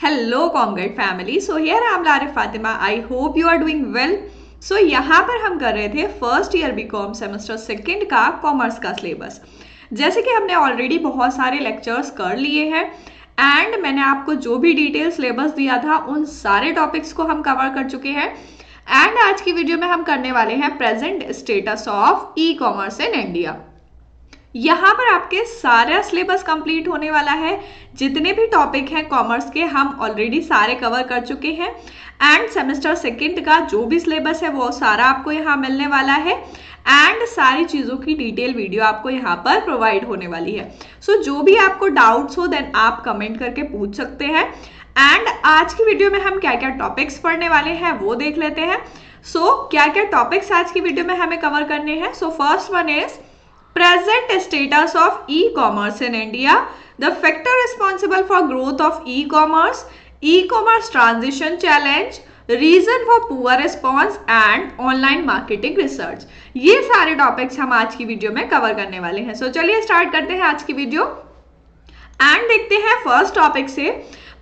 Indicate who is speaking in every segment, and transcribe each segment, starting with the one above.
Speaker 1: Hello Comgate family. So here I am Larif Fatima. I hope you are doing well. So यहाँ पर हम कर रहे थे first year BCom semester second का कॉमर्स का सिलेबस। जैसे कि हमने ऑलरेडी बहुत सारे लेक्चर्स कर लिए हैं एंड मैंने आपको जो भी डिटेल सिलेबस दिया था उन सारे टॉपिक्स को हम कवर कर चुके हैं। एंड आज की वीडियो में हम करने वाले हैं present status of e commerce in India. यहाँ पर आपके सारा सिलेबस कंप्लीट होने वाला है। जितने भी टॉपिक हैं कॉमर्स के हम ऑलरेडी सारे कवर कर चुके हैं एंड सेमेस्टर सेकंड का जो भी सिलेबस है वो सारा आपको यहाँ मिलने वाला है एंड सारी चीज़ों की डिटेल वीडियो आपको यहाँ पर प्रोवाइड होने वाली है। सो जो भी आपको डाउट्स हो देन आप कमेंट करके पूछ सकते हैं। एंड आज की वीडियो में हम क्या क्या टॉपिक्स पढ़ने वाले हैं वो देख लेते हैं। सो क्या क्या टॉपिक्स आज की वीडियो में हमें कवर करने हैं। सो first one is present status of e-commerce in India, the factor responsible for growth of e-commerce transition challenge, reason for poor response and online marketing research। ये सारे टॉपिक्स हम आज की वीडियो में कवर करने वाले हैं। सो चलिए स्टार्ट करते हैं आज की वीडियो एंड देखते हैं फर्स्ट टॉपिक से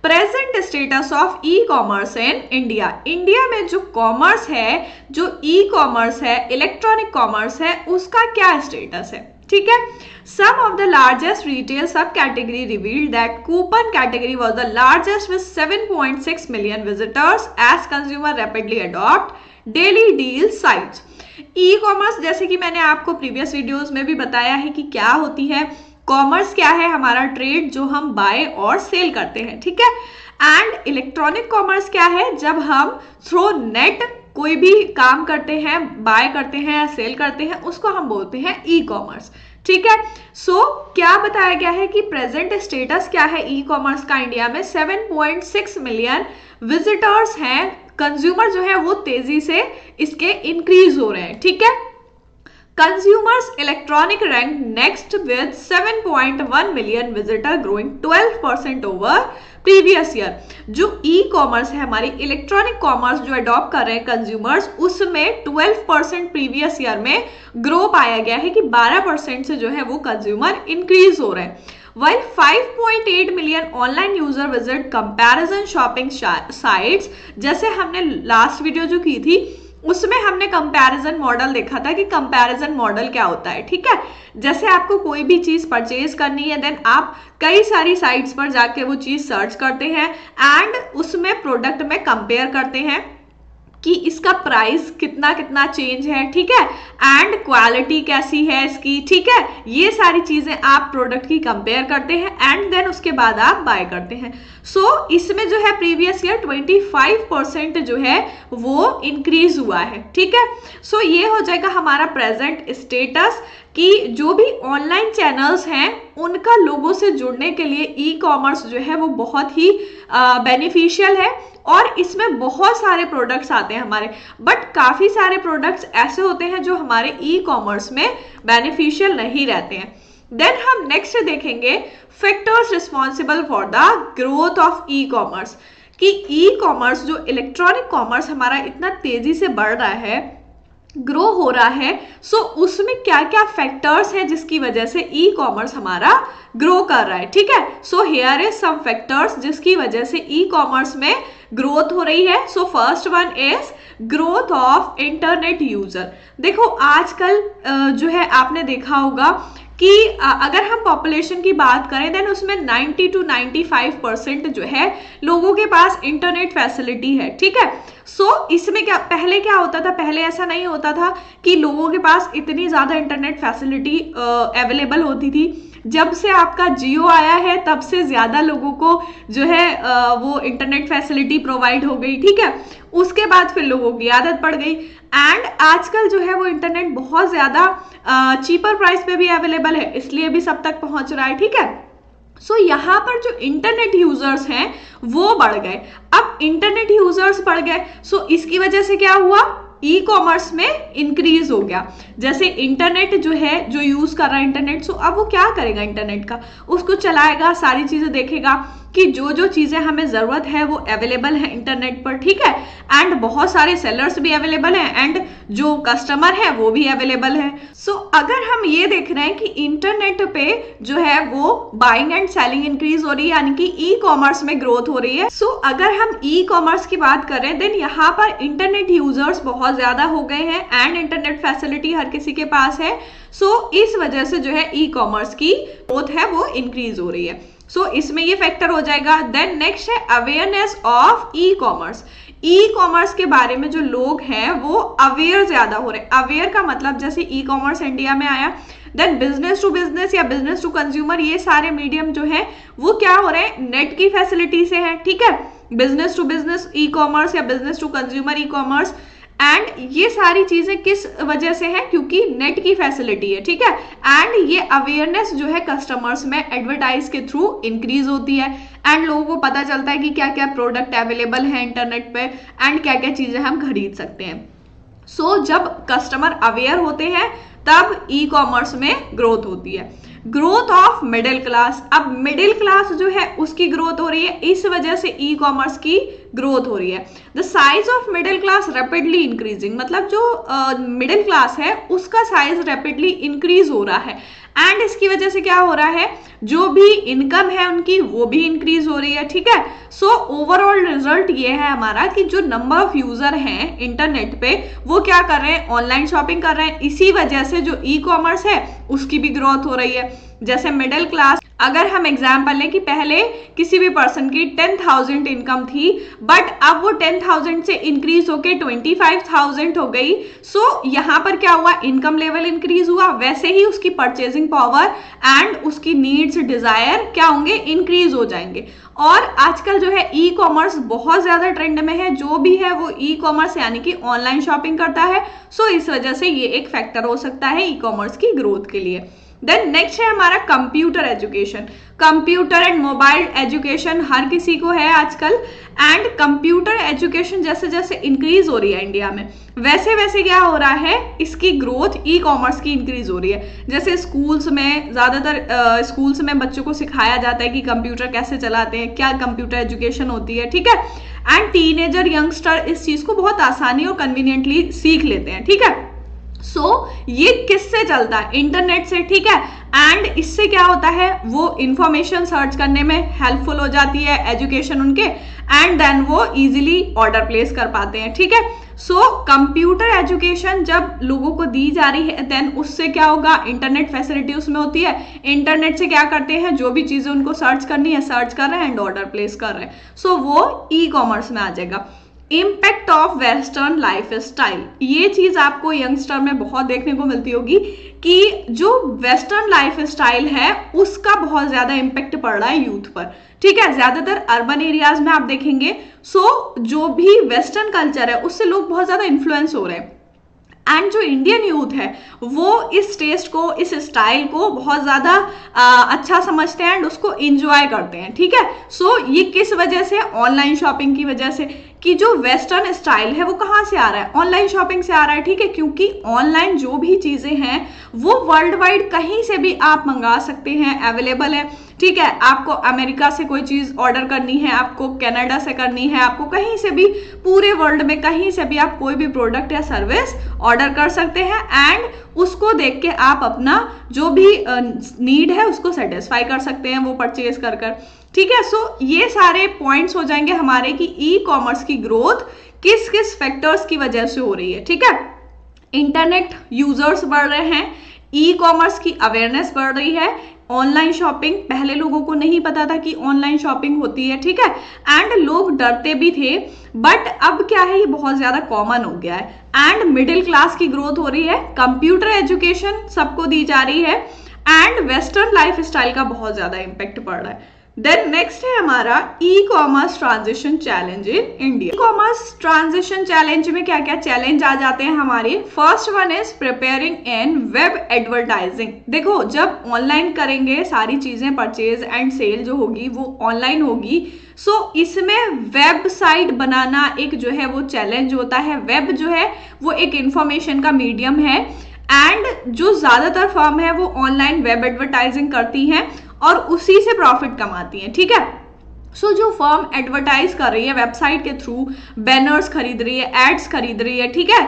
Speaker 1: present status of e commerce in India. India में जो कॉमर्स है, जो ई कॉमर्स है, इलेक्ट्रॉनिक कॉमर्स है, उसका क्या स्टेटस है। ठीक है। Some of the largest retail sub category revealed that coupon category was the largest with 7.6 million visitors as consumer rapidly adopt daily deal sites. E commerce जैसे कि मैंने आपको प्रीवियस वीडियोस में भी बताया है कि क्या होती है। कॉमर्स क्या है, हमारा ट्रेड जो हम बाय और सेल करते हैं। ठीक है। एंड इलेक्ट्रॉनिक कॉमर्स क्या है, जब हम थ्रू नेट कोई भी काम करते हैं, बाय करते हैं या सेल करते हैं, उसको हम बोलते हैं ई कॉमर्स। ठीक है। सो क्या बताया गया है कि प्रेजेंट स्टेटस क्या है ई कॉमर्स का इंडिया में। 7.6 मिलियन विजिटर्स हैं, कंज्यूमर जो है वो तेजी से इसके इंक्रीज हो रहे हैं। ठीक है। Consumers electronic ranked next with 7.1 million visitor growing 12% over previous year। जो ई कॉमर्स है, हमारी इलेक्ट्रॉनिक कॉमर्स जो अडॉप्ट कर रहे हैं कंज्यूमर्स, उसमें 12% प्रीवियस ईयर में ग्रो पाया गया है कि 12% से जो है वो कंज्यूमर इंक्रीज हो रहे हैं। While 5.8 million online user visit comparison shopping sites, जैसे हमने लास्ट वीडियो जो की थी उसमें हमने कंपैरिजन मॉडल देखा था कि कंपैरिजन मॉडल क्या होता है। ठीक है। जैसे आपको कोई भी चीज परचेज करनी है देन आप कई सारी साइट्स पर जाके वो चीज सर्च करते हैं एंड उसमें प्रोडक्ट में कंपेयर करते हैं कि इसका प्राइस कितना कितना चेंज है। ठीक है। एंड क्वालिटी कैसी है इसकी। ठीक है। ये सारी चीजें आप प्रोडक्ट की कंपेयर करते हैं एंड देन उसके बाद आप बाय करते हैं। सो इसमें जो है प्रीवियस ईयर 25% जो है वो इंक्रीज हुआ है। ठीक है। सो ये हो जाएगा हमारा प्रेजेंट स्टेटस कि जो भी ऑनलाइन चैनल्स हैं उनका लोगों से जुड़ने के लिए ई कॉमर्स जो है वो बहुत ही बेनिफिशियल है और इसमें बहुत सारे प्रोडक्ट्स आते हैं हमारे, बट काफी सारे प्रोडक्ट्स ऐसे होते हैं जो हमारे ई कॉमर्स में बेनिफिशियल नहीं रहते हैं। देन हम नेक्स्ट देखेंगे factors responsible for the growth of e commerce, कि ई कॉमर्स जो इलेक्ट्रॉनिक कॉमर्स हमारा इतना तेजी से बढ़ रहा है, ग्रो हो रहा है, सो उसमें क्या क्या फैक्टर्स हैं जिसकी वजह से ई कॉमर्स हमारा ग्रो कर रहा है। ठीक है। So here is some factors जिसकी वजह से ई कॉमर्स में ग्रोथ हो रही है। So first one is growth of internet user. देखो आजकल जो है आपने देखा होगा कि अगर हम पॉपुलेशन की बात करें देन उसमें 90 to 95% जो है लोगों के पास इंटरनेट फैसिलिटी है। ठीक है। सो इसमें क्या पहले क्या होता था, पहले ऐसा नहीं होता था कि लोगों के पास इतनी ज्यादा इंटरनेट फैसिलिटी अवेलेबल होती थी। जब से आपका जियो आया है तब से ज्यादा लोगों को जो है वो इंटरनेट फैसिलिटी प्रोवाइड हो गई। ठीक है। उसके बाद फिर लोगों की आदत पड़ गई एंड आजकल जो है वो इंटरनेट बहुत ज्यादा चीपर प्राइस पे भी अवेलेबल है, इसलिए भी सब तक पहुंच रहा है। ठीक है। सो यहाँ पर जो इंटरनेट यूजर्स हैं वो बढ़ गए। अब इंटरनेट यूजर्स बढ़ गए सो इसकी वजह से क्या हुआ, ई कॉमर्स में इंक्रीज हो गया। जैसे इंटरनेट जो है, जो यूज कर रहा है इंटरनेट, सो अब वो क्या करेगा, इंटरनेट का उसको चलाएगा, सारी चीजें देखेगा कि जो जो चीजें हमें जरूरत है वो अवेलेबल है इंटरनेट पर, ठीक है। एंड बहुत सारे सेलर्स भी अवेलेबल हैं एंड जो कस्टमर है वो भी अवेलेबल है। सो अगर हम ये देख रहे हैं कि इंटरनेट पे जो है वो बाइंग एंड सेलिंग इंक्रीज हो रही है, यानी कि ई कॉमर्स में ग्रोथ हो रही है। सो अगर हम ई कॉमर्स की बात करें देन यहाँ पर इंटरनेट यूजर्स बहुत ज्यादा हो गए हैं एंड इंटरनेट फैसिलिटी हर किसी के पास है। सो इस वजह से जो है ई कॉमर्स की ग्रोथ है वो इंक्रीज हो रही है। सो इसमें ये फैक्टर हो जाएगा। देन नेक्स्ट है awareness of e commerce. E commerce के बारे में जो लोग हैं वो अवेयर ज्यादा हो रहे हैं। अवेयर का मतलब जैसे ई कॉमर्स इंडिया में आया, देन बिजनेस टू बिजनेस या बिजनेस टू कंज्यूमर, ये सारे मीडियम जो है वो क्या हो रहे हैं, नेट की फैसिलिटी से है, ठीक है। Business to business e commerce या business to consumer e commerce, and ये सारी चीजें किस वजह से है, क्योंकि नेट की फैसिलिटी है, ठीक है। एंड ये अवेयरनेस जो है कस्टमर्स में एडवर्टाइज के थ्रू इंक्रीज होती है एंड लोगों को पता चलता है कि क्या क्या प्रोडक्ट अवेलेबल है इंटरनेट पे एंड क्या क्या चीजें हम खरीद सकते हैं। सो जब कस्टमर अवेयर होते हैं तब ई कॉमर्स में ग्रोथ होती है। ग्रोथ ऑफ मिडिल क्लास, अब मिडिल क्लास जो है उसकी ग्रोथ हो रही है, इस वजह से ई कॉमर्स की ग्रोथ हो रही है। The size of middle class rapidly increasing, मतलब जो मिडिल क्लास है उसका साइज रैपिडली इंक्रीज हो रहा है एंड इसकी वजह से क्या हो रहा है, जो भी इनकम है उनकी वो भी इंक्रीज हो रही है, ठीक है। सो ओवरऑल रिजल्ट ये है हमारा कि जो नंबर ऑफ यूजर हैं इंटरनेट पे वो क्या कर रहे हैं, ऑनलाइन शॉपिंग कर रहे हैं। इसी वजह से जो ई कॉमर्स है उसकी भी ग्रोथ हो रही है। जैसे मिडिल क्लास, अगर हम एग्जाम्पल लें कि पहले किसी भी पर्सन की 10,000 इनकम थी बट अब वो 10,000 से इंक्रीज होके 25,000 हो गई। सो यहाँ पर क्या हुआ, इनकम लेवल इंक्रीज हुआ, वैसे ही उसकी परचेजिंग पावर एंड उसकी नीड्स डिजायर क्या होंगे, इंक्रीज हो जाएंगे। और आजकल जो है ई कॉमर्स बहुत ज्यादा ट्रेंड में है, जो भी है वो ई कॉमर्स यानी कि ऑनलाइन शॉपिंग करता है। सो इस वजह से ये एक फैक्टर हो सकता है ई कॉमर्स की ग्रोथ के लिए। देन नेक्स्ट है हमारा computer education. Computer and mobile education हर किसी को है आजकल एंड कंप्यूटर एजुकेशन जैसे जैसे इंक्रीज हो रही है इंडिया में वैसे वैसे क्या हो रहा है, इसकी ग्रोथ ई कॉमर्स की इंक्रीज हो रही है। जैसे स्कूल्स में ज्यादातर स्कूल्स में बच्चों को सिखाया जाता है कि कंप्यूटर कैसे चलाते हैं, क्या कंप्यूटर एजुकेशन होती है, ठीक है। एंड टीनेजर यंगस्टर इस चीज को बहुत आसानी और कन्वीनियंटली सीख लेते हैं, ठीक है। सो ये किससे चलता है, इंटरनेट से, ठीक है। एंड इससे क्या होता है, वो इंफॉर्मेशन सर्च करने में हेल्पफुल हो जाती है एजुकेशन उनके एंड देन वो इजीली ऑर्डर प्लेस कर पाते हैं, ठीक है। सो कंप्यूटर एजुकेशन जब लोगों को दी जा रही है देन उससे क्या होगा, इंटरनेट फैसिलिटी उसमें होती है। इंटरनेट से क्या करते हैं, जो भी चीजें उनको सर्च करनी है सर्च कर रहे हैं एंड ऑर्डर प्लेस कर रहे हैं। सो वो ई कॉमर्स में आ जाएगा। Impact of western life style, ये चीज आपको यंगस्टर में बहुत देखने को मिलती होगी कि जो वेस्टर्न लाइफ स्टाइल है उसका बहुत ज्यादा इम्पैक्ट पड़ रहा है यूथ पर, ठीक है। ज्यादातर अर्बन एरियाज में आप देखेंगे। सो जो भी वेस्टर्न कल्चर है उससे लोग बहुत ज्यादा इन्फ्लुएंस हो रहे हैं एंड जो इंडियन यूथ है वो इस टेस्ट को, इस स्टाइल को बहुत ज्यादा अच्छा समझते हैं एंड उसको एंजॉय करते हैं, ठीक है। सो ये किस वजह से, ऑनलाइन शॉपिंग की वजह से, कि जो वेस्टर्न स्टाइल है वो कहाँ से आ रहा है, ऑनलाइन शॉपिंग से आ रहा है, ठीक है। क्योंकि ऑनलाइन जो भी चीजें हैं वो वर्ल्ड वाइड कहीं से भी आप मंगा सकते हैं, अवेलेबल है, ठीक है। आपको अमेरिका से कोई चीज ऑर्डर करनी है, आपको कनाडा से करनी है, आपको कहीं से भी, पूरे वर्ल्ड में कहीं से भी आप कोई भी प्रोडक्ट या सर्विस ऑर्डर कर सकते हैं एंड उसको देख के आप अपना जो भी नीड है उसको सेटिस्फाई कर सकते हैं वो परचेज कर कर, ठीक है। सो ये सारे पॉइंट्स हो जाएंगे हमारे कि ई कॉमर्स की ग्रोथ किस किस फैक्टर्स की वजह से हो रही है, ठीक है। इंटरनेट यूजर्स बढ़ रहे हैं, ई कॉमर्स की अवेयरनेस बढ़ रही है, ऑनलाइन शॉपिंग, पहले लोगों को नहीं पता था कि ऑनलाइन शॉपिंग होती है, ठीक है। एंड लोग डरते भी थे बट अब क्या है, ये बहुत ज्यादा कॉमन हो गया है एंड मिडिल क्लास की ग्रोथ हो रही है, कंप्यूटर एजुकेशन सबको दी जा रही है एंड वेस्टर्न लाइफ स्टाइल का बहुत ज्यादा इम्पैक्ट पड़ रहा है। देन नेक्स्ट है हमारा e commerce transition challenge in India. E commerce transition challenge में क्या क्या चैलेंज आ जाते हैं हमारे। First one is preparing and web advertising. देखो जब ऑनलाइन करेंगे सारी चीजें, परचेज एंड सेल जो होगी वो ऑनलाइन होगी। सो इसमें वेबसाइट बनाना एक जो है वो चैलेंज होता है। वेब जो है वो एक इंफॉर्मेशन का मीडियम है एंड जो ज्यादातर फर्म है वो ऑनलाइन वेब एडवर्टाइजिंग करती हैं और उसी से प्रॉफिट कमाती हैं, ठीक है। जो फर्म एडवर्टाइज कर रही है वेबसाइट के थ्रू, बैनर्स खरीद रही है, एड्स खरीद रही है, ठीक है,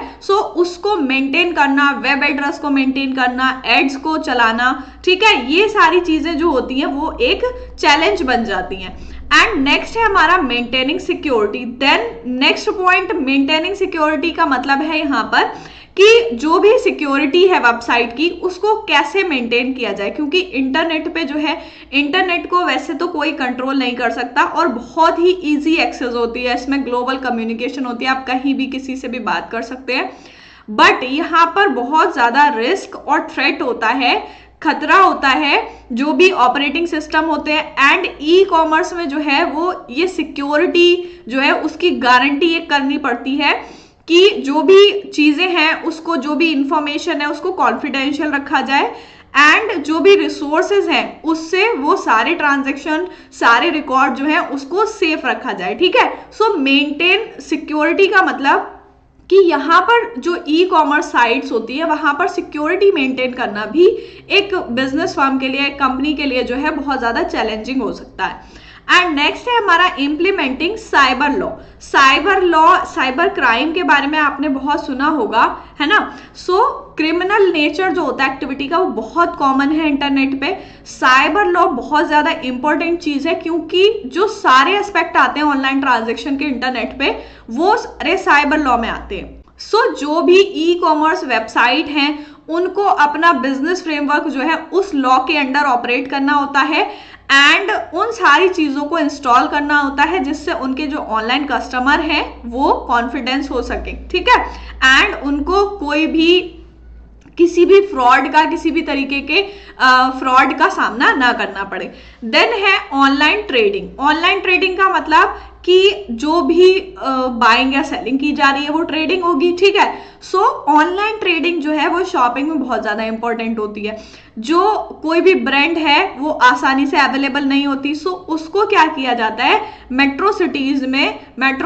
Speaker 1: उसको मेंटेन करना, वेब एड्रेस को मेंटेन करना, एड्स को चलाना, ठीक है, ये सारी चीजें जो होती हैं वो एक चैलेंज बन जाती हैं। एंड नेक्स्ट है हमारा maintaining security. Then next point, maintaining security का मतलब है यहाँ पर कि जो भी सिक्योरिटी है वेबसाइट की उसको कैसे मेंटेन किया जाए, क्योंकि इंटरनेट पे जो है, इंटरनेट को वैसे तो कोई कंट्रोल नहीं कर सकता और बहुत ही इजी एक्सेस होती है, इसमें ग्लोबल कम्युनिकेशन होती है, आप कहीं भी किसी से भी बात कर सकते हैं। बट यहाँ पर बहुत ज्यादा रिस्क और थ्रेट होता है, खतरा होता है, जो भी ऑपरेटिंग सिस्टम होते हैं। एंड ई कॉमर्स में जो है वो ये सिक्योरिटी जो है उसकी गारंटी एक करनी पड़ती है कि जो भी चीजें हैं उसको, जो भी इंफॉर्मेशन है उसको कॉन्फिडेंशियल रखा जाए, एंड जो भी रिसोर्सेज हैं उससे वो सारे ट्रांजैक्शन, सारे रिकॉर्ड जो है उसको सेफ रखा जाए, ठीक है। मेंटेन सिक्योरिटी का मतलब कि यहाँ पर जो ई कॉमर्स साइट्स होती है वहां पर सिक्योरिटी मेंटेन करना भी एक बिजनेस फर्म के लिए, एक कंपनी के लिए जो है बहुत ज्यादा चैलेंजिंग हो सकता है। एंड नेक्स्ट है हमारा implementing cyber law. Cyber crime के बारे में आपने बहुत सुना होगा, है ना। क्रिमिनल नेचर जो होता है एक्टिविटी का वो बहुत कॉमन है इंटरनेट पे। साइबर लॉ बहुत ज्यादा इंपॉर्टेंट चीज है, क्योंकि जो सारे एस्पेक्ट आते हैं ऑनलाइन ट्रांजेक्शन के इंटरनेट पे वो सारे साइबर लॉ में आते हैं। जो भी ई कॉमर्स वेबसाइट हैं उनको अपना बिजनेस फ्रेमवर्क जो है उस लॉ के अंडर ऑपरेट करना होता है, एंड उन सारी चीजों को इंस्टॉल करना होता है जिससे उनके जो ऑनलाइन कस्टमर हैं वो कॉन्फिडेंस हो सके, ठीक है, एंड उनको कोई भी किसी भी फ्रॉड का, किसी भी तरीके के फ्रॉड का सामना ना करना पड़े। देन है ऑनलाइन ट्रेडिंग। ऑनलाइन ट्रेडिंग का मतलब कि जो भी बाइंग या सेलिंग की जा रही है वो ट्रेडिंग होगी, ठीक है। ऑनलाइन ट्रेडिंग जो है वो शॉपिंग में बहुत ज्यादा इंपॉर्टेंट होती है। जो कोई भी ब्रांड है वो आसानी से अवेलेबल नहीं होती, उसको क्या किया जाता है, मेट्रो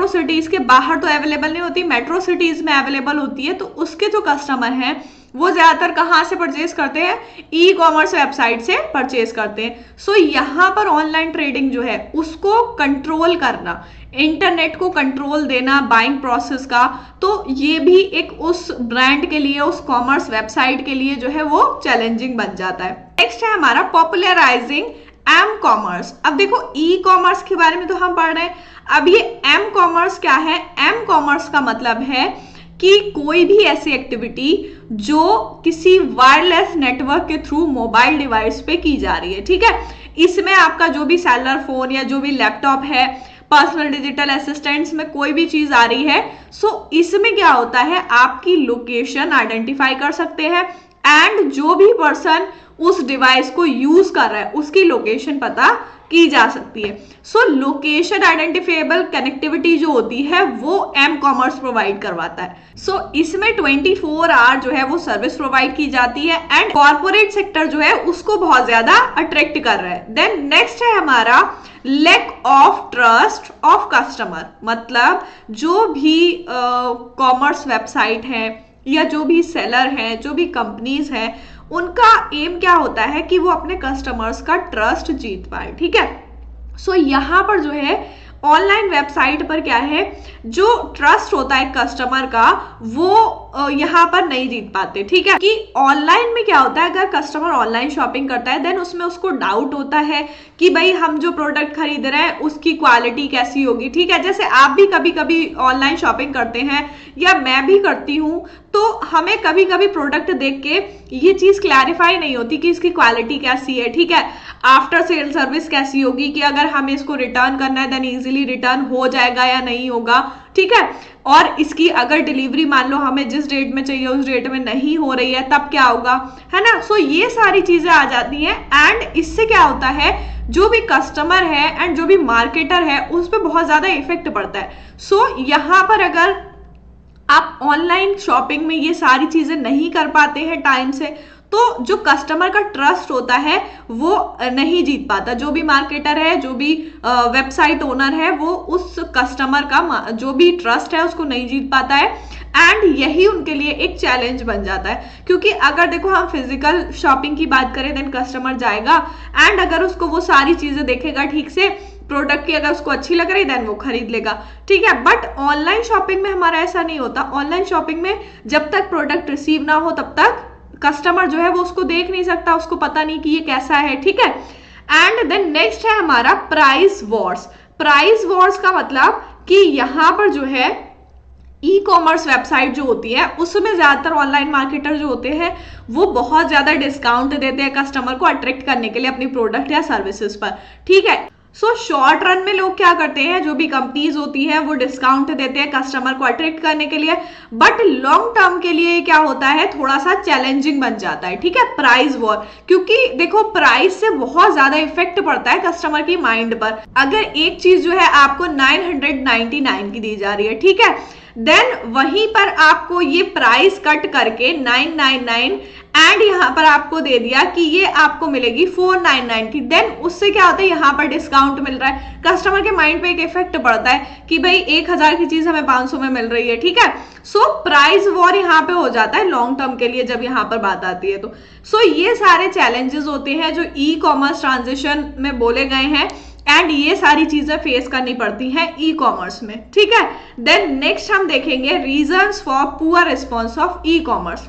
Speaker 1: सिटीज के बाहर तो अवेलेबल नहीं होती, मेट्रो सिटीज में अवेलेबल होती है, तो उसके जो कस्टमर हैं वो ज्यादातर कहाँ से परचेज करते हैं, ई कॉमर्स वेबसाइट से परचेज करते हैं। यहाँ पर ऑनलाइन ट्रेडिंग जो है उसको कंट्रोल करना, इंटरनेट को कंट्रोल देना बाइंग प्रोसेस का, तो ये भी एक उस ब्रांड के लिए, उस कॉमर्स वेबसाइट के लिए जो है वो चैलेंजिंग बन जाता है। नेक्स्ट है हमारा पॉपुलराइजिंग एम कॉमर्स। अब देखो ई कॉमर्स के बारे में तो हम पढ़ रहे हैं, अब ये एम कॉमर्स क्या है। एम कॉमर्स का मतलब है कि कोई भी ऐसी एक्टिविटी जो किसी वायरलेस नेटवर्क के थ्रू मोबाइल डिवाइस पे की जा रही है, ठीक है। इसमें आपका जो भी सेलुलर फोन या जो भी लैपटॉप है, पर्सनल डिजिटल असिस्टेंट्स में कोई भी चीज आ रही है, इसमें क्या होता है, आपकी लोकेशन आइडेंटिफाई कर सकते हैं, एंड जो भी पर्सन उस डिवाइस को यूज कर रहा है उसकी लोकेशन पता की जा सकती है। लोकेशन आइडेंटिफाइबल कनेक्टिविटी जो होती है वो एम कॉमर्स प्रोवाइड करवाता है। इसमें 24 आवर जो है वो सर्विस प्रोवाइड की जाती है, एंड कॉर्पोरेट सेक्टर जो है उसको बहुत ज्यादा अट्रैक्ट कर रहा है। देन नेक्स्ट है हमारा lack of trust of customer. मतलब जो भी कॉमर्स वेबसाइट है या जो भी सेलर हैं, जो भी कंपनीज हैं, उनका एम क्या होता है कि वो अपने कस्टमर्स का ट्रस्ट जीत पाए, ठीक है। यहाँ पर जो है ऑनलाइन वेबसाइट पर क्या है, जो ट्रस्ट होता है कस्टमर का वो यहाँ पर नहीं जीत पाते, ठीक है। कि ऑनलाइन में क्या होता है, अगर कस्टमर ऑनलाइन शॉपिंग करता है देन उसमें उसको डाउट होता है कि भाई हम जो प्रोडक्ट खरीद रहे हैं उसकी क्वालिटी कैसी होगी, ठीक है। जैसे आप भी कभी कभी ऑनलाइन शॉपिंग करते हैं या मैं भी करती हूँ, तो हमें कभी कभी प्रोडक्ट देख के ये चीज क्लैरिफाई नहीं होती कि इसकी क्वालिटी कैसी है, ठीक है। आफ्टर सेल सर्विस कैसी होगी, कि अगर हमें इसको रिटर्न करना है देन इजीली रिटर्न हो जाएगा या नहीं होगा, ठीक है। और इसकी अगर डिलीवरी मान लो हमें जिस डेट में चाहिए उस डेट में नहीं हो रही है तब क्या होगा, है ना। ये सारी चीजें आ जाती हैं, एंड इससे क्या होता है, जो भी कस्टमर है एंड जो भी मार्केटर है उस पर बहुत ज्यादा इफेक्ट पड़ता है। यहाँ पर अगर आप ऑनलाइन शॉपिंग में ये सारी चीजें नहीं कर पाते हैं टाइम से, तो जो कस्टमर का ट्रस्ट होता है वो नहीं जीत पाता। जो भी मार्केटर है, जो भी वेबसाइट ओनर है, वो उस कस्टमर का जो भी ट्रस्ट है उसको नहीं जीत पाता है, एंड यही उनके लिए एक चैलेंज बन जाता है। क्योंकि अगर देखो हम फिजिकल शॉपिंग की बात करें देन कस्टमर जाएगा, एंड अगर उसको वो सारी चीजें देखेगा ठीक से, प्रोडक्ट की अगर उसको अच्छी लग रही देन वो खरीद लेगा, ठीक है। बट ऑनलाइन शॉपिंग में हमारा ऐसा नहीं होता। ऑनलाइन शॉपिंग में जब तक प्रोडक्ट रिसीव ना हो तब तक कस्टमर जो है वो उसको देख नहीं सकता, उसको पता नहीं कि ये कैसा है, ठीक है। एंड देन नेक्स्ट है हमारा प्राइस वॉर्स। प्राइस वॉर्स का मतलब कि यहां पर जो है ई कॉमर्स वेबसाइट जो होती है उसमें ज्यादातर ऑनलाइन मार्केटर जो होते हैं वो बहुत ज्यादा डिस्काउंट देते हैं कस्टमर को अट्रैक्ट करने के लिए अपनी प्रोडक्ट या सर्विसेज पर, ठीक है। सो शॉर्ट रन में लोग क्या करते हैं, जो भी कंपनीज होती हैं वो डिस्काउंट देते हैं कस्टमर को अट्रैक्ट करने के लिए, बट लॉन्ग टर्म के लिए क्या होता है, थोड़ा सा चैलेंजिंग बन जाता है, ठीक है, प्राइस वॉर। क्योंकि देखो प्राइस से बहुत ज्यादा इफेक्ट पड़ता है कस्टमर की माइंड पर। अगर एक चीज जो है आपको 999 की दी जा रही है, ठीक है, देन वहीं पर आपको ये प्राइस कट करके 999 एंड यहां पर आपको दे दिया कि ये आपको मिलेगी 499 की, देन उससे क्या होता है, यहां पर डिस्काउंट मिल रहा है, कस्टमर के माइंड पे एक इफेक्ट पड़ता है कि भाई 1000 की चीज हमें 500 में मिल रही है, ठीक है। सो प्राइस वॉर यहाँ पे हो जाता है लॉन्ग टर्म के लिए जब यहाँ पर बात आती है तो। सो ये सारे चैलेंजेस होते हैं जो ई कॉमर्स ट्रांजिशन में बोले गए हैं एंड ये सारी चीजें फेस करनी पड़ती हैं ई कॉमर्स में, ठीक है। देन नेक्स्ट हम देखेंगे reasons for poor response of e commerce.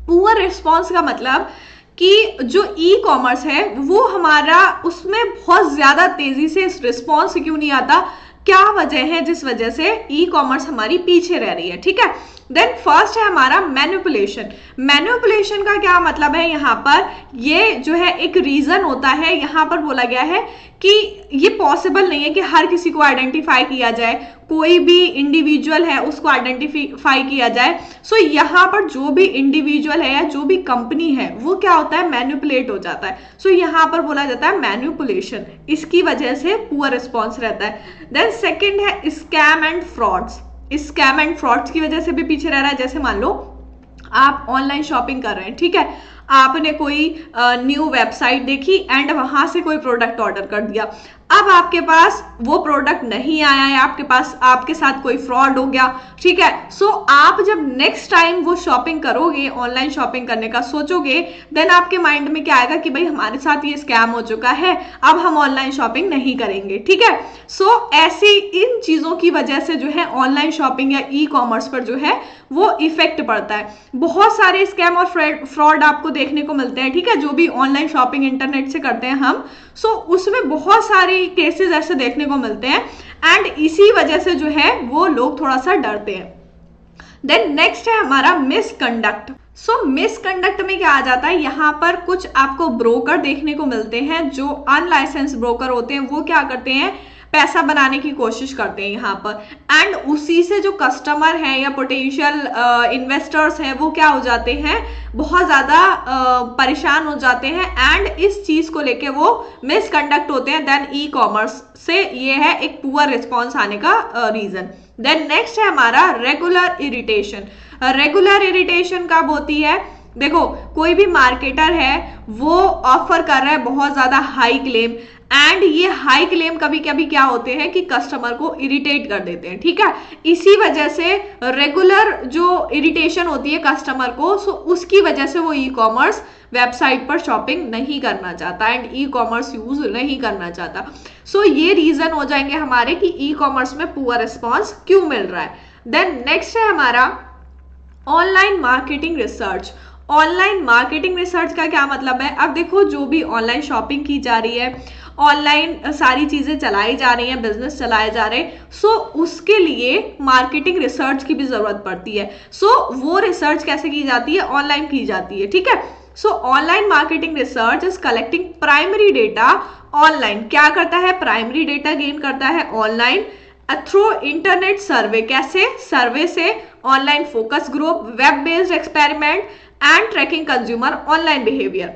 Speaker 1: Poor response का मतलब कि जो ई कॉमर्स है वो हमारा उसमें बहुत ज्यादा तेजी से रिस्पॉन्स क्यों नहीं आता, क्या वजह है जिस वजह से ई कॉमर्स हमारी पीछे रह रही है, ठीक है। देन फर्स्ट है हमारा मैनिपुलेशन। मैनिपुलेशन का क्या मतलब है, यहाँ पर ये जो है एक रीजन होता है, यहाँ पर बोला गया है कि ये पॉसिबल नहीं है कि हर किसी को आइडेंटिफाई किया जाए, कोई भी इंडिविजुअल है उसको आइडेंटिफाई किया जाए। सो यहाँ पर जो भी इंडिविजुअल है या जो भी कंपनी है वो क्या होता है, मैनिपुलेट हो जाता है। सो यहाँ पर बोला जाता है मैनिपुलेशन, इसकी वजह से पुअर रिस्पॉन्स रहता है। देन सेकेंड है scam and frauds. Scam and frauds की वजह से भी पीछे रह रहा है। जैसे मान लो आप ऑनलाइन शॉपिंग कर रहे हैं, ठीक है, आपने कोई न्यू वेबसाइट देखी एंड वहां से कोई प्रोडक्ट ऑर्डर कर दिया, अब आपके पास वो प्रोडक्ट नहीं आया है, आपके साथ कोई फ्रॉड हो गया, ठीक है। सो आप जब नेक्स्ट टाइम वो शॉपिंग करोगे, ऑनलाइन शॉपिंग करने का सोचोगे, देन आपके माइंड में क्या आएगा कि भाई हमारे साथ ये स्कैम हो चुका है, अब हम ऑनलाइन शॉपिंग नहीं करेंगे, ठीक है। सो ऐसी इन चीजों की वजह से जो है ऑनलाइन शॉपिंग या ई कॉमर्स पर जो है वो इफेक्ट पड़ता है। बहुत सारे स्कैम और फ्रॉड आपको देखने को मिलते हैं, ठीक है, जो भी ऑनलाइन शॉपिंग इंटरनेट से करते हैं हम। सो उसमें बहुत सारे केसेस ऐसे देखने को मिलते हैं एंड इसी वजह से जो है वो लोग थोड़ा सा डरते हैं। देन नेक्स्ट है हमारा मिसकंडक्ट। सो मिसकंडक्ट में क्या आ जाता है, यहाँ पर कुछ आपको ब्रोकर देखने को मिलते हैं जो अनलाइसेंस ब्रोकर होते हैं, वो क्या करते हैं, पैसा बनाने की कोशिश करते हैं यहाँ पर, एंड उसी से जो कस्टमर हैं या पोटेंशियल इन्वेस्टर्स हैं वो क्या हो जाते हैं, बहुत ज्यादा परेशान हो जाते हैं एंड इस चीज को लेके वो मिसकंडक्ट होते हैं। देन ई कॉमर्स से ये है एक पुअर रिस्पॉन्स आने का रीजन। देन नेक्स्ट है हमारा रेगुलर इरिटेशन। रेगुलर इरिटेशन कब होती है, देखो कोई भी मार्केटर है वो ऑफर कर रहा है बहुत ज्यादा हाई क्लेम एंड ये हाई क्लेम कभी कभी क्या होते हैं कि कस्टमर को इरिटेट कर देते हैं, ठीक है। इसी वजह से रेगुलर जो इरिटेशन होती है कस्टमर को, सो उसकी वजह से वो ई कॉमर्स वेबसाइट पर शॉपिंग नहीं करना चाहता एंड ई कॉमर्स यूज नहीं करना चाहता। सो ये रीजन हो जाएंगे हमारे कि ई कॉमर्स में पुअर रिस्पॉन्स क्यों मिल रहा है। देन नेक्स्ट है हमारा online marketing research. Online marketing research का क्या मतलब है, अब देखो जो भी ऑनलाइन शॉपिंग की जा रही है, ऑनलाइन सारी चीजें चलाई जा रही हैं, बिजनेस चलाए जा रहे हैं, सो उसके लिए मार्केटिंग रिसर्च की भी जरूरत पड़ती है। सो वो रिसर्च कैसे की जाती है, ऑनलाइन की जाती है, ठीक है। सो online marketing research is collecting primary data online. क्या करता है, प्राइमरी डेटा गेन करता है ऑनलाइन थ्रू इंटरनेट सर्वे। कैसे, सर्वे से, online focus group, web based experiment and tracking consumer online behaviour.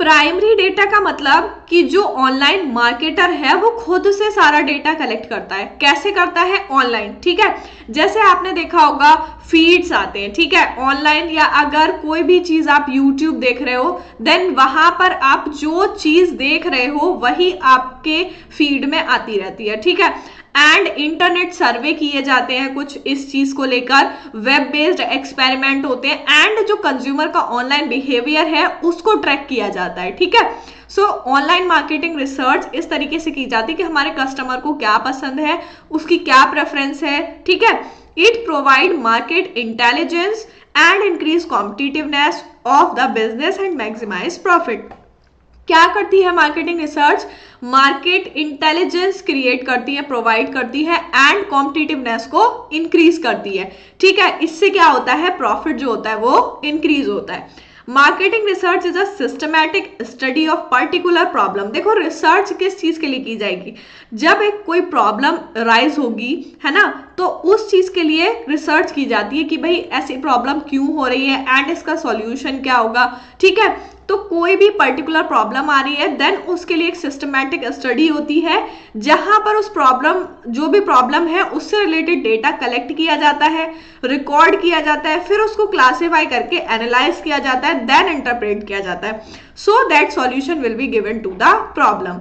Speaker 1: Primary data का मतलब कि जो ऑनलाइन मार्केटर है वो खुद से सारा डेटा कलेक्ट करता है। कैसे करता है, ऑनलाइन, ठीक है। जैसे आपने देखा होगा फीड्स आते हैं, ठीक है, ऑनलाइन, या अगर कोई भी चीज आप यूट्यूब देख रहे हो देन वहां पर आप जो चीज देख रहे हो वही आपके फीड में आती रहती है, ठीक है। एंड इंटरनेट सर्वे किए जाते हैं कुछ इस चीज को लेकर, वेब बेस्ड एक्सपेरिमेंट होते हैं, एंड जो कंज्यूमर का ऑनलाइन बिहेवियर है उसको ट्रैक किया जाता है, ठीक है। सो ऑनलाइन मार्केटिंग रिसर्च इस तरीके से की जाती है कि हमारे कस्टमर को क्या पसंद है, उसकी क्या प्रेफरेंस है, ठीक है। It provide market intelligence and increase competitiveness of the business and maximise profit. क्या करती है marketing research? Market intelligence create करती है, प्रोवाइड करती है, एंड कॉम्पिटिटिवनेस को इंक्रीज करती है, ठीक है। इससे क्या होता है, प्रॉफिट जो होता है वो इंक्रीज होता है। Marketing research is a systematic study of particular problem. देखो रिसर्च किस चीज के लिए की जाएगी, जब एक कोई प्रॉब्लम राइज होगी, है ना, तो उस चीज के लिए रिसर्च की जाती है कि भाई ऐसी प्रॉब्लम क्यों हो रही है एंड इसका सॉल्यूशन क्या होगा, ठीक है। तो कोई भी पर्टिकुलर प्रॉब्लम आ रही है, देन उसके लिए एक सिस्टमैटिक स्टडी होती है जहां पर उस प्रॉब्लम, जो भी प्रॉब्लम है उससे रिलेटेड डेटा कलेक्ट किया जाता है, रिकॉर्ड किया जाता है, फिर उसको क्लासिफाई करके एनालाइज किया जाता है, देन इंटरप्रेट किया जाता है, so that solution will be given to the problem.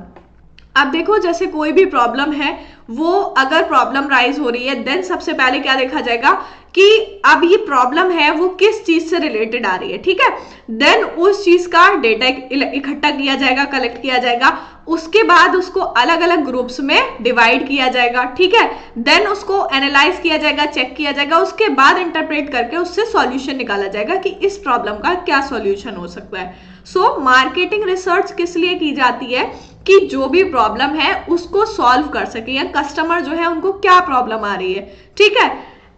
Speaker 1: अब देखो जैसे कोई भी प्रॉब्लम है, वो अगर प्रॉब्लम राइज हो रही है, देन सबसे पहले क्या देखा जाएगा कि अब ये प्रॉब्लम है वो किस चीज से रिलेटेड आ रही है, ठीक है। देन उस चीज का डेटा इकट्ठा किया जाएगा, कलेक्ट किया जाएगा, उसके बाद उसको अलग अलग ग्रुप्स में डिवाइड किया जाएगा, ठीक है। देन उसको एनालाइज किया जाएगा, चेक किया जाएगा, उसके बाद इंटरप्रेट करके उससे सॉल्यूशन निकाला जाएगा कि इस प्रॉब्लम का क्या सॉल्यूशन हो सकता है। सो मार्केटिंग रिसर्च किस लिए की जाती है कि जो भी प्रॉब्लम है उसको सॉल्व कर सके, या कस्टमर जो है उनको क्या प्रॉब्लम आ रही है, ठीक है।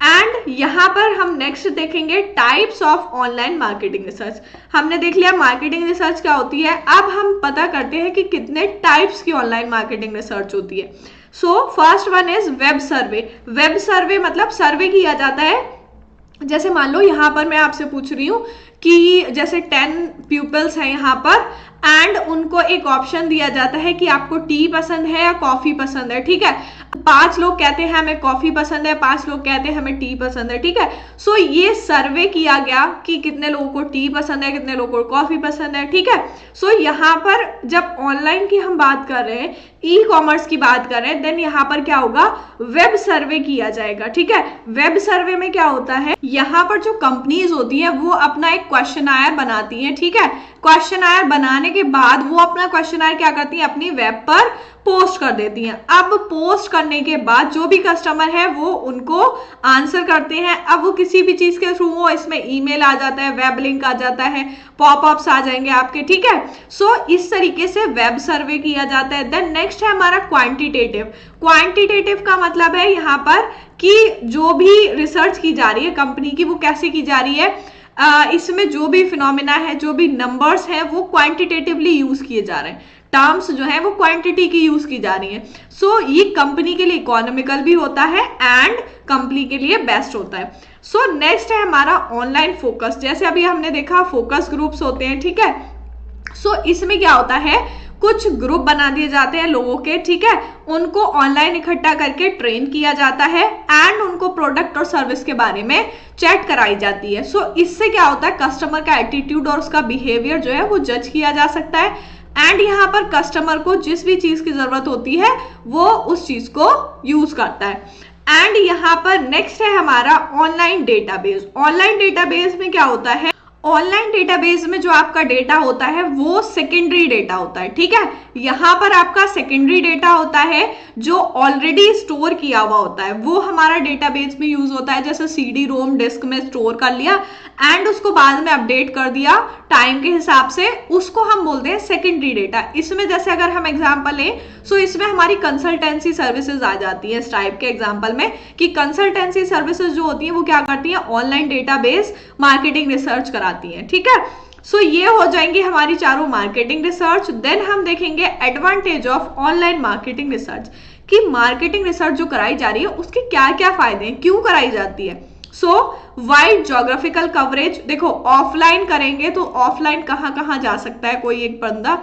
Speaker 1: एंड यहां पर हम नेक्स्ट देखेंगे types of online marketing research. हमने देख लिया मार्केटिंग रिसर्च क्या होती है, अब हम पता करते हैं कि कितने टाइप्स की ऑनलाइन मार्केटिंग रिसर्च होती है। So first one is web survey. Web survey मतलब सर्वे किया जाता है, जैसे मान लो यहां पर मैं आपसे पूछ रही हूं कि जैसे 10 पीपल्स हैं यहाँ पर, एंड उनको एक ऑप्शन दिया जाता है कि आपको टी पसंद है या कॉफी पसंद है, ठीक है। 5 लोग कहते हैं हमें कॉफी पसंद है, 5 लोग कहते हैं हमें टी पसंद है, ठीक है। सो ये सर्वे किया गया कि कितने लोगों को टी पसंद है, कितने लोगों को कॉफी पसंद है, ठीक है। सो यहाँ पर जब ऑनलाइन की हम बात कर रहे हैं, ई कॉमर्स की बात कर रहे हैं, देन यहाँ पर क्या होगा, वेब सर्वे किया जाएगा, ठीक है। वेब सर्वे में क्या होता है, यहाँ पर जो कंपनीज होती है वो अपना एक क्वेश्चनायर बनाती है, ठीक है। क्वेश्चनायर बनाने के बाद वो अपना क्वेश्चनायर क्या करती है, अपनी वेब पर पोस्ट कर देती हैं। अब पोस्ट करने के बाद जो भी कस्टमर है वो उनको आंसर करते हैं। अब वो किसी भी चीज के थ्रू हो, इसमें ईमेल आ जाता है, वेब लिंक आ जाता है, पॉपअप्स आ जाएंगे आपके, ठीक है। सो इस तरीके से वेब सर्वे किया जाता है। देन नेक्स्ट है हमारा क्वांटिटेटिव। क्वांटिटेटिव का मतलब है यहाँ पर कि जो भी रिसर्च की जा रही है कंपनी की, वो कैसे की जा रही है, इसमें जो भी फिनोमिना है, जो भी नंबर्स हैं, वो क्वांटिटेटिवली यूज किए जा रहे हैं, टर्म्स जो है वो क्वांटिटी की यूज की जा रही है। सो ये कंपनी के लिए इकोनॉमिकल भी होता है एंड कंपनी के लिए बेस्ट होता है। सो नेक्स्ट है हमारा ऑनलाइन फोकस। जैसे अभी हमने देखा फोकस ग्रुप्स होते हैं, ठीक है। सो इसमें क्या होता है, कुछ ग्रुप बना दिए जाते हैं लोगों के, ठीक है, उनको ऑनलाइन इकट्ठा करके ट्रेन किया जाता है एंड उनको प्रोडक्ट और सर्विस के बारे में चैट कराई जाती है। सो इससे क्या होता है, कस्टमर का एटीट्यूड और उसका बिहेवियर जो है वो जज किया जा सकता है, एंड यहाँ पर कस्टमर को जिस भी चीज की जरूरत होती है वो उस चीज को यूज करता है। एंड यहाँ पर नेक्स्ट है हमारा ऑनलाइन डेटाबेस। ऑनलाइन डेटाबेस में क्या होता है, ऑनलाइन डेटाबेस में जो आपका डेटा होता है वो सेकेंडरी डेटा होता है, ठीक है। यहाँ पर आपका सेकेंडरी डेटा होता है जो ऑलरेडी स्टोर किया हुआ होता है, वो हमारा डेटाबेस में यूज होता है। जैसे सीडी रोम डिस्क में स्टोर कर लिया एंड उसको बाद में अपडेट कर दिया टाइम के हिसाब से, उसको हम बोलते हैं सेकेंडरी डेटा। इसमें जैसे अगर हम एग्जांपल लें, सो इसमें हमारी कंसल्टेंसी सर्विसेज आ जाती है इस टाइप के एग्जांपल में, कि कंसल्टेंसी सर्विसेज जो होती है वो क्या करती है, ऑनलाइन डेटाबेस मार्केटिंग रिसर्च कराती है, ठीक है। सो ये हो जाएंगी हमारी चारों मार्केटिंग रिसर्च। देन हम देखेंगे advantage of online marketing research, कि मार्केटिंग रिसर्च जो कराई जा रही है उसके क्या क्या फायदे हैं, क्यों कराई जाती है। सो वाइड जोग्राफिकल कवरेज। देखो ऑफलाइन करेंगे तो ऑफलाइन कहाँ कहाँ जा सकता है कोई एक बंदा,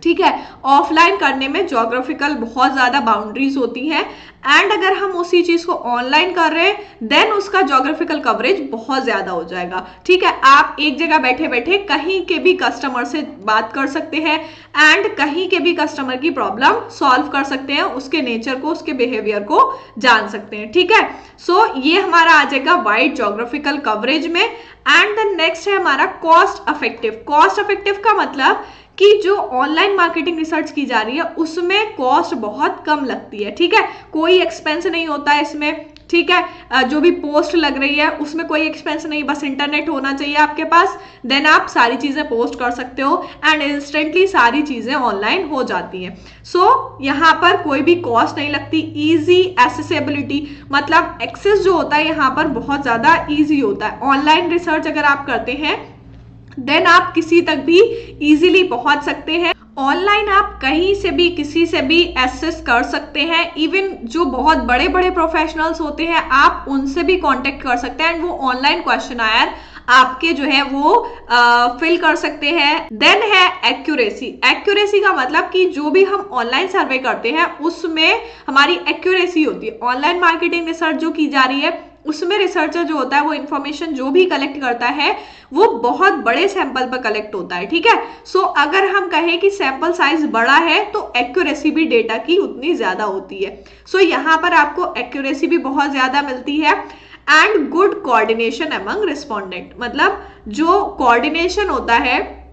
Speaker 1: ठीक है। ऑफलाइन करने में ज्योग्राफिकल बहुत ज्यादा बाउंड्रीज होती हैं, एंड अगर हम उसी चीज को ऑनलाइन कर रहे हैं देन उसका ज्योग्राफिकल कवरेज बहुत ज्यादा हो जाएगा। ठीक है, आप एक जगह बैठे बैठे कहीं के भी कस्टमर से बात कर सकते हैं एंड कहीं के भी कस्टमर की प्रॉब्लम सॉल्व कर सकते हैं, उसके नेचर को, उसके बिहेवियर को जान सकते हैं। ठीक है, सो ये हमारा आ जाएगा वाइड ज्योग्राफिकल कवरेज में। एंड देन नेक्स्ट है हमारा कॉस्ट इफेक्टिव। कॉस्ट इफेक्टिव का मतलब कि जो ऑनलाइन मार्केटिंग रिसर्च की जा रही है उसमें कॉस्ट बहुत कम लगती है। ठीक है, कोई एक्सपेंस नहीं होता है इसमें। ठीक है, जो भी पोस्ट लग रही है उसमें कोई एक्सपेंस नहीं, बस इंटरनेट होना चाहिए आपके पास, देन आप सारी चीजें पोस्ट कर सकते हो एंड इंस्टेंटली सारी चीजें ऑनलाइन हो जाती हैं। सो यहाँ पर कोई भी कॉस्ट नहीं लगती। इजी एक्सेसिबिलिटी, मतलब एक्सेस जो होता है यहाँ पर बहुत ज्यादा इजी होता है। ऑनलाइन रिसर्च अगर आप करते हैं देन आप किसी तक भी इजीली पहुंच सकते हैं। ऑनलाइन आप कहीं से भी किसी से भी एक्सेस कर सकते हैं। इवन जो बहुत बड़े बड़े प्रोफेशनल्स होते हैं आप उनसे भी कांटेक्ट कर सकते हैं एंड वो ऑनलाइन क्वेश्चनायर आपके जो है वो फिल कर सकते हैं। देन है एक्यूरेसी। एक्यूरेसी का मतलब कि जो भी हम ऑनलाइन सर्वे करते हैं उसमें हमारी एक्यूरेसी होती है। ऑनलाइन मार्केटिंग रिसर्च जो की जा रही है उसमें रिसर्चर जो होता है वो इंफॉर्मेशन जो भी कलेक्ट करता है वो बहुत बड़े सैंपल पर कलेक्ट होता है। ठीक है, सो अगर हम कहें कि सैंपल साइज बड़ा है तो एक्यूरेसी भी डेटा की उतनी ज्यादा होती है। सो यहाँ पर आपको एक्यूरेसी भी बहुत ज्यादा मिलती है। And good coordination among respondent, मतलब जो कोऑर्डिनेशन होता है,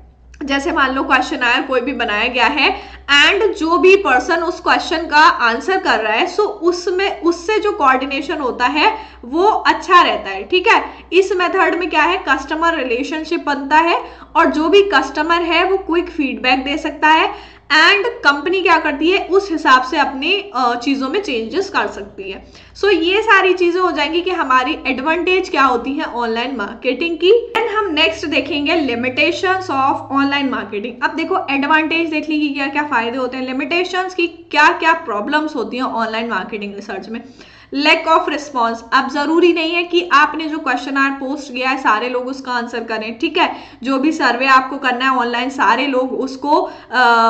Speaker 1: जैसे मान लो क्वेश्चन आयर कोई भी बनाया गया है एंड जो भी पर्सन उस क्वेश्चन का आंसर कर रहा है सो उसमें उससे जो कोऑर्डिनेशन होता है वो अच्छा रहता है। ठीक है, इस मेथड में क्या है, कस्टमर रिलेशनशिप बनता है और जो भी कस्टमर है वो क्विक फीडबैक दे सकता है एंड कंपनी क्या करती है उस हिसाब से अपनी चीजों में चेंजेस कर सकती है। सो ये सारी चीजें हो जाएंगी कि हमारी एडवांटेज क्या होती है ऑनलाइन मार्केटिंग की। एंड हम नेक्स्ट देखेंगे लिमिटेशंस ऑफ ऑनलाइन मार्केटिंग। अब देखो एडवांटेज देख ली कि क्या क्या फायदे होते हैं, लिमिटेशंस की क्या क्या प्रॉब्लम्स होती हैं ऑनलाइन मार्केटिंग रिसर्च में। लैक ऑफ रिस्पॉन्स, अब जरूरी नहीं है कि आपने जो क्वेश्चन आर पोस्ट किया है सारे लोग उसका आंसर करें। ठीक है, जो भी सर्वे आपको करना है ऑनलाइन सारे लोग उसको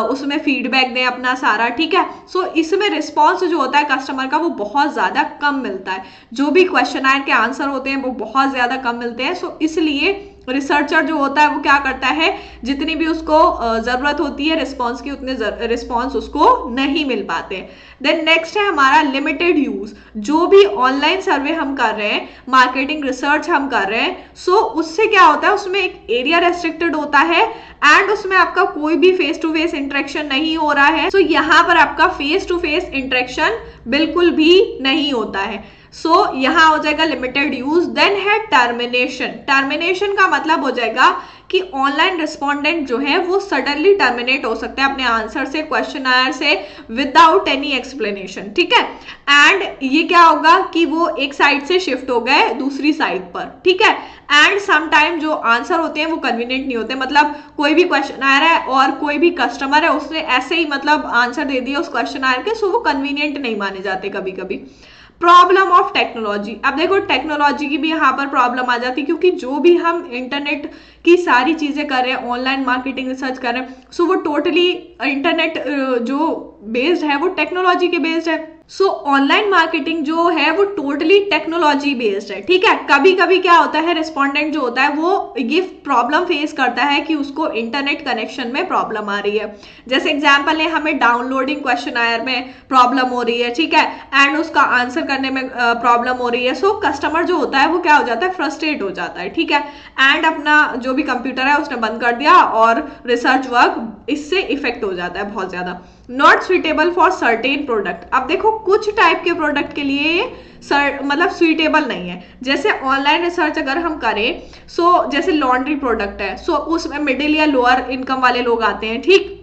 Speaker 1: उसमें फीडबैक दें अपना सारा। ठीक है, सो इसमें रिस्पॉन्स जो होता है कस्टमर का वो बहुत ज्यादा कम मिलता है। जो भी क्वेश्चन आर के आंसर होते हैं वो बहुत ज्यादा कम मिलते हैं। सो इसलिए रिसर्चर जो होता है वो क्या करता है, जितनी भी उसको जरूरत होती है रिस्पॉन्स की उतने रिस्पॉन्स उसको नहीं मिल पाते। देन नेक्स्ट है हमारा लिमिटेड यूज। जो भी ऑनलाइन सर्वे हम कर रहे हैं, मार्केटिंग रिसर्च हम कर रहे हैं, सो उससे क्या होता है उसमें एक एरिया रेस्ट्रिक्टेड होता है एंड उसमें आपका कोई भी फेस टू फेस इंटरेक्शन नहीं हो रहा है। सो यहाँ पर आपका फेस टू फेस इंटरेक्शन बिल्कुल भी नहीं होता है। सो यहाँ हो जाएगा लिमिटेड यूज। देन है टर्मिनेशन। टर्मिनेशन का मतलब हो जाएगा कि ऑनलाइन रिस्पोंडेंट जो है वो सडनली टर्मिनेट हो सकते हैं अपने आंसर से, क्वेश्चन आंसर से विदाउट एनी एक्सप्लेनेशन। ठीक है, एंड ये क्या होगा कि वो एक साइड से शिफ्ट हो गए दूसरी साइड पर। ठीक है, एंड समटाइम जो आंसर होते हैं वो कन्वीनियंट नहीं होते, मतलब कोई भी क्वेश्चन आ रहा है और कोई भी कस्टमर है उसने ऐसे ही मतलब आंसर दे दिया उस क्वेश्चन आर के, सो वो कन्वीनियंट नहीं माने जाते कभी कभी। प्रॉब्लम ऑफ टेक्नोलॉजी, अब देखो टेक्नोलॉजी की भी यहाँ पर प्रॉब्लम आ जाती है क्योंकि जो भी हम इंटरनेट की सारी चीजें कर रहे हैं, ऑनलाइन मार्केटिंग रिसर्च कर रहे हैं, सो वो टोटली इंटरनेट जो बेस्ड है वो टेक्नोलॉजी के बेस्ड है। सो ऑनलाइन मार्केटिंग जो है वो टोटली टेक्नोलॉजी बेस्ड है। ठीक है, कभी कभी क्या होता है रिस्पोंडेंट जो होता है वो ये प्रॉब्लम फेस करता है कि उसको इंटरनेट कनेक्शन में प्रॉब्लम आ रही है। जैसे एग्जांपल है हमें डाउनलोडिंग क्वेश्चन आयर में प्रॉब्लम हो रही है। ठीक है, एंड उसका आंसर करने में प्रॉब्लम हो रही है। सो कस्टमर जो होता है वो क्या हो जाता है, फ्रस्ट्रेट हो जाता है। ठीक है, एंड अपना जो भी कंप्यूटर है उसने बंद कर दिया और रिसर्च वर्क इससे इफेक्ट हो जाता है बहुत ज्यादा। Not suitable for certain product, अब देखो कुछ टाइप के प्रोडक्ट के लिए मतलब सुइटेबल नहीं है। जैसे ऑनलाइन रिसर्च अगर हम करें, सो जैसे लॉन्ड्री प्रोडक्ट है, सो उसमें मिडिल या लोअर इनकम वाले लोग आते हैं। ठीक,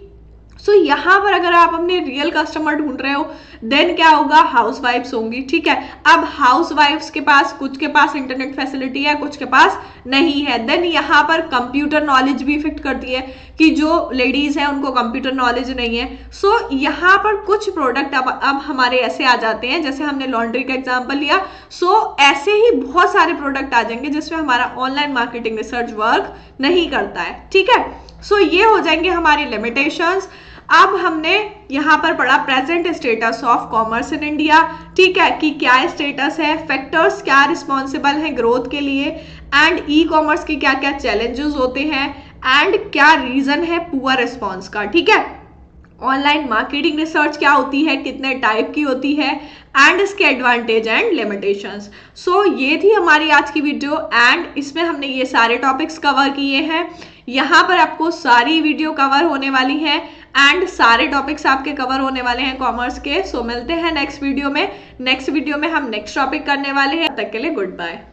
Speaker 1: सो यहाँ पर अगर आप अपने रियल कस्टमर ढूंढ रहे हो देन क्या होगा, हाउस वाइफ्स होंगी। ठीक है, अब हाउस वाइफ्स के पास कुछ के पास इंटरनेट फैसिलिटी है कुछ के पास नहीं है। देन यहाँ पर कंप्यूटर नॉलेज भी इफेक्ट करती है कि जो लेडीज हैं उनको कंप्यूटर नॉलेज नहीं है। सो यहाँ पर कुछ प्रोडक्ट अब हमारे ऐसे आ जाते हैं, जैसे हमने लॉन्ड्री का एग्जाम्पल लिया, सो ऐसे ही बहुत सारे प्रोडक्ट आ जाएंगे जिसमें हमारा ऑनलाइन मार्केटिंग रिसर्च वर्क नहीं करता है। ठीक है, सो ये हो जाएंगे हमारी लिमिटेशंस। अब हमने यहाँ पर पढ़ा present status of commerce in India, ठीक है, कि क्या स्टेटस है, फैक्टर्स क्या रिस्पॉन्सिबल हैं ग्रोथ के लिए, एंड ई कॉमर्स के क्या क्या चैलेंजेस होते हैं, एंड क्या रीजन है पुअर रिस्पॉन्स का, ठीक है। ऑनलाइन मार्केटिंग रिसर्च क्या होती है, कितने टाइप की होती है, एंड इसके एडवांटेज एंड लिमिटेशंस। सो ये थी हमारी आज की वीडियो एंड इसमें हमने ये सारे टॉपिक्स कवर किए हैं। यहाँ पर आपको सारी वीडियो कवर होने वाली हैं एंड सारे टॉपिक्स आपके कवर होने वाले हैं कॉमर्स के। सो मिलते हैं नेक्स्ट वीडियो में। नेक्स्ट वीडियो में हम नेक्स्ट टॉपिक करने वाले हैं। तब तक के लिए गुड बाय।